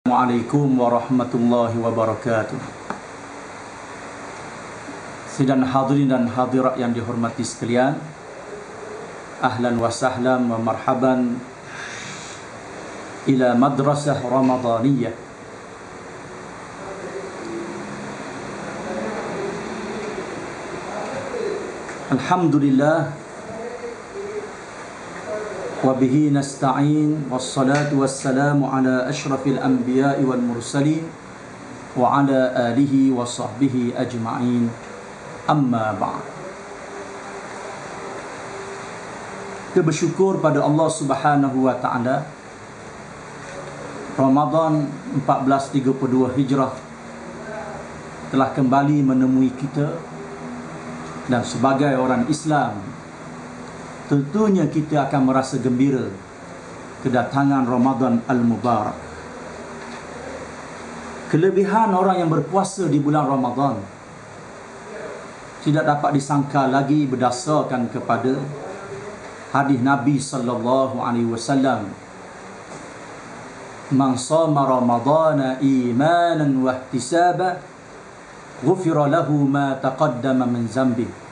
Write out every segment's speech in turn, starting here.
Assalamualaikum warahmatullahi wabarakatuh. Sidang hadirin dan hadirat yang dihormati sekalian, ahlan wa sahlan wa marhaban ila madrasah Ramadaniyah. Alhamdulillah wa bihi nasta'in wassalatu wassalamu ala ashrafil anbiya'i wal mursalin wa ala alihi wa sahbihi ajma'in, amma ba'd. Kita bersyukur pada Allah Subhanahu wa taala, Ramadan 1432 Hijrah telah kembali menemui kita, dan sebagai orang Islam tentunya kita akan merasa gembira kedatangan Ramadan Al-Mubarak. Kelebihan orang yang berpuasa di bulan Ramadan tidak dapat disangka lagi berdasarkan kepada hadis Nabi sallallahu alaihi wasallam, "Man shama Ramadana imanan wa ihtisaba, ghufira lahu ma taqaddama min zambi."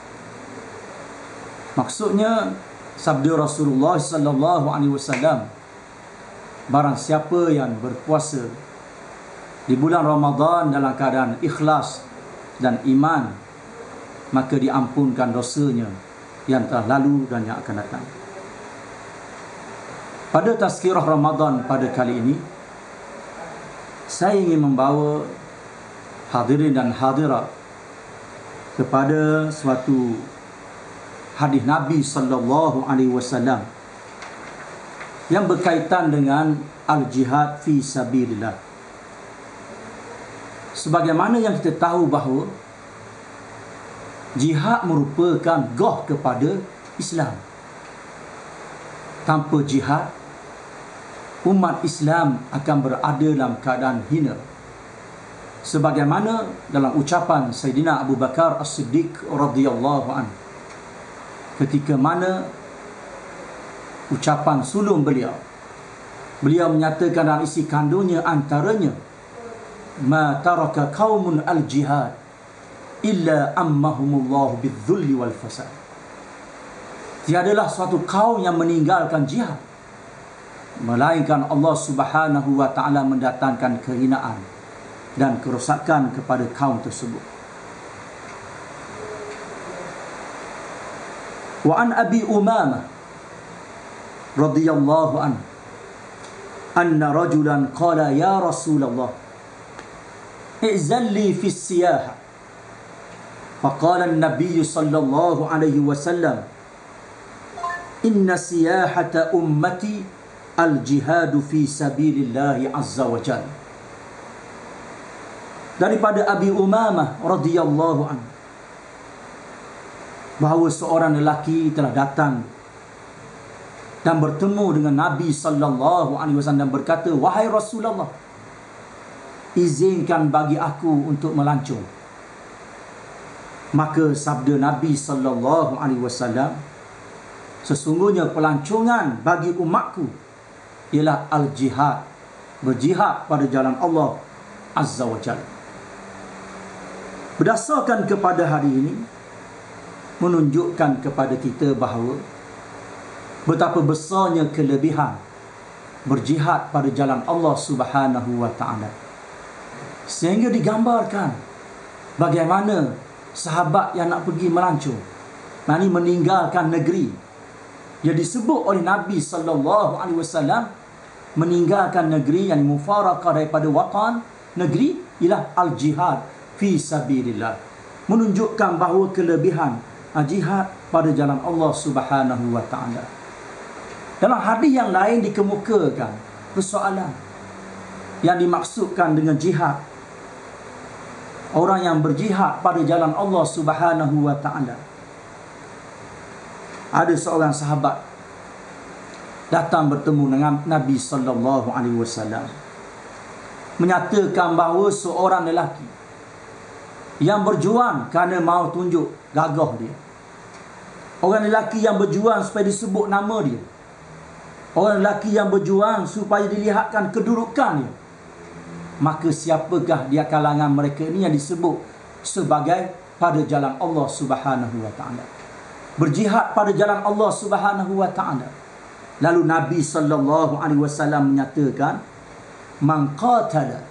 Maksudnya sabda Rasulullah sallallahu alaihi wasallam, barang siapa yang berpuasa di bulan Ramadan dalam keadaan ikhlas dan iman, maka diampunkan dosanya yang telah lalu dan yang akan datang. Pada tazkirah Ramadan pada kali ini, saya ingin membawa hadirin dan hadirat kepada suatu hadis Nabi sallallahu alaihi wasallam yang berkaitan dengan al-jihad fi sabilillah. Sebagaimana yang kita tahu bahawa jihad merupakan goh kepada Islam. Tanpa jihad, umat Islam akan berada dalam keadaan hina. Sebagaimana dalam ucapan Sayyidina Abu Bakar As-Siddiq radhiyallahu anhu, ketika mana ucapan sulung beliau menyatakan dalam isi kandungnya antaranya, "Ma taraka qaumun al-jihad illa ammahumullahu bidzulli wal fasad." Tiadalah suatu kaum yang meninggalkan jihad melainkan Allah Subhanahu wa taala mendatangkan kehinaan dan kerosakan kepada kaum tersebut. Wa an Abi Umamah radhiyallahu anhu anna rajulan qala ya Rasulullah i'zan li fi as-siyahah, faqala an-nabiy sallallahu alaihi wasallam inna siyahata ummati al-jihad fi sabilillah azza wa jalla. Daripada Abi Umamah radhiyallahu anhu bahawa seorang lelaki telah datang dan bertemu dengan Nabi sallallahu alaihi wasallam dan berkata, "Wahai Rasulullah, izinkan bagi aku untuk melancong." Maka sabda Nabi sallallahu alaihi wasallam, "Sesungguhnya pelancongan bagi umatku ialah al-jihad, berjihad pada jalan Allah azza wa jalla." Berdasarkan kepada hari ini menunjukkan kepada kita bahawa betapa besarnya kelebihan berjihad pada jalan Allah Subhanahu wa taala. Sehingga digambarkan bagaimana sahabat yang nak pergi melancong, yakni meninggalkan negeri, yang disebut oleh Nabi sallallahu alaihi wasallam meninggalkan negeri, yang mufaraqah daripada watan negeri, ialah al-jihad fi sabilillah. Menunjukkan bahawa kelebihan jihad pada jalan Allah Subhanahu wa taala. Dalam hadis yang lain dikemukakan persoalan yang dimaksudkan dengan jihad, orang yang berjihad pada jalan Allah Subhanahu wa taala. Ada seorang sahabat datang bertemu dengan Nabi sallallahu alaihi wasallam, menyatakan bahawa seorang lelaki yang berjuang kerana mahu tunjuk gagah dia, orang lelaki yang berjuang supaya disebut nama dia, orang lelaki yang berjuang supaya dilihatkan kedudukan dia, maka siapakah dia kalangan mereka ini yang disebut sebagai pada jalan Allah Subhanahu wa taala? Berjihad pada jalan Allah Subhanahu wa taala. Lalu Nabi sallallahu alaihi wasallam menyatakan, "Man qatala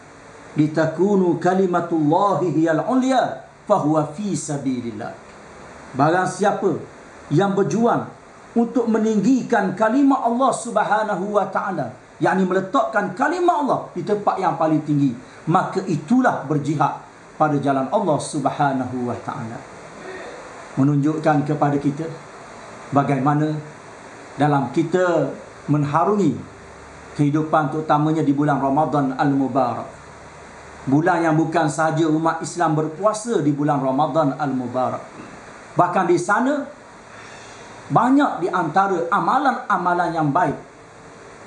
litakunu kalimatullahi hiyal ulya fahuwa fi sabilillah." Barang siapa yang berjuang untuk meninggikan kalimah Allah Subhanahu wa taala, yakni meletakkan kalimah Allah di tempat yang paling tinggi, maka itulah berjihad pada jalan Allah Subhanahu wa taala. Menunjukkan kepada kita bagaimana dalam kita mengharungi kehidupan, terutamanya di bulan Ramadan Al-Mubarak. Bulan yang bukan sahaja umat Islam berpuasa di bulan Ramadan Al-Mubarak. Bahkan di sana banyak di antara amalan-amalan yang baik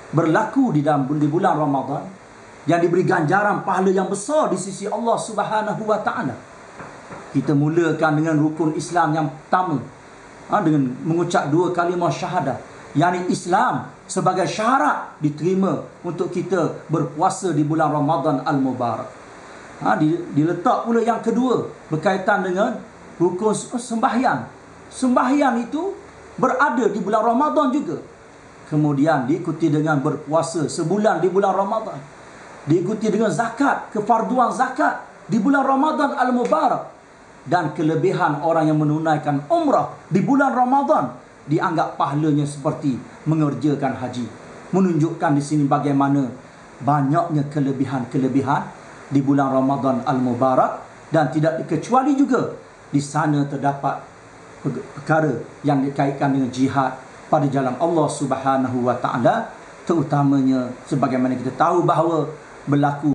berlaku di bulan Ramadan yang diberi ganjaran pahala yang besar di sisi Allah Subhanahu wa taala. Kita mulakan dengan rukun Islam yang pertama, dengan mengucap 2 kalimah syahadah, yakni Islam sebagai syarat diterima untuk kita berpuasa di bulan Ramadan Al-Mubarak. Diletak pula yang kedua berkaitan dengan rukun sembahyang. Sembahyang itu berada di bulan Ramadan juga. Kemudian diikuti dengan berpuasa sebulan di bulan Ramadan. Diikuti dengan zakat, kefarduan zakat di bulan Ramadan Al-Mubarak. Dan kelebihan orang yang menunaikan umrah di bulan Ramadan dianggap pahalanya seperti mengerjakan haji. Menunjukkan di sini bagaimana banyaknya kelebihan-kelebihan di bulan Ramadan Al-Mubarak, dan tidak dikecuali juga di sana terdapat perkara yang dikaitkan dengan jihad pada jalan Allah Subhanahu wa taala, terutamanya sebagaimana kita tahu bahawa berlaku